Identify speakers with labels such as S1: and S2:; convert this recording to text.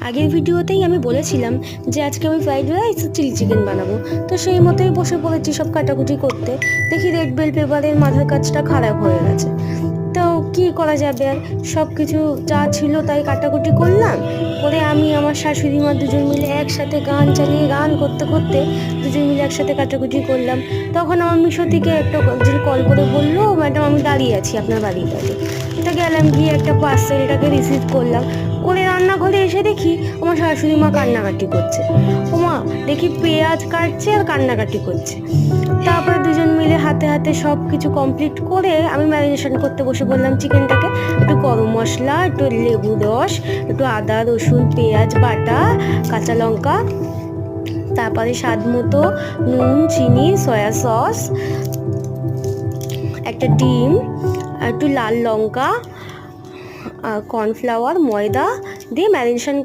S1: আগের ভিডিওতেই আমি বলেছিলাম যে আজকে আমি ফ্রাইড রাইস চিলি চিকেন বানাবো, তো সেই মতোই বসে পড়েছি সব কাটাকুটি করতে। দেখি রেড বেল পেপারের মাথার কাজটা খারাপ হয়ে গেছে। তো কি করা যাবে, আর সব কিছু যা ছিল তাই কাটাকুটি করলাম। করে আমি আমার শাশুড়ি মা দুজন মিলে একসাথে গান চালিয়ে গান করতে করতে দুজন মিলে একসাথে কাটাকুটি করলাম। তখন আমার মিশো থেকে একটা কল করে বললো, ম্যাডাম আমি দাঁড়িয়ে আছি আপনার বাড়ির কাছে। এটা গেলাম, গিয়ে একটা পার্সেলটাকে রিসিভ করলাম। করে রান্নাঘরে এসে দেখি আমার শাশুড়ি মা কান্নাকাটি করছে। ওমা, দেখি পেঁয়াজ কাটছে আর কান্নাকাটি করছে। তারপরে দুজন মিলে হাতে হাতে সব কিছু কমপ্লিট করে আমি ম্যারিনেশন করতে বসে বললাম চিকেনটাকে। একটু গরম মশলা, একটু লেবু রস, একটু আদা রসুন পেঁয়াজ বাটা, কাঁচা লঙ্কা, তারপরে স্বাদ মতো নুন চিনি সয়া সস, একটা ডিম, একটু লাল লঙ্কা, কর্নফ্লাওয়ার ময়দা দিয়ে ম্যারিনেশন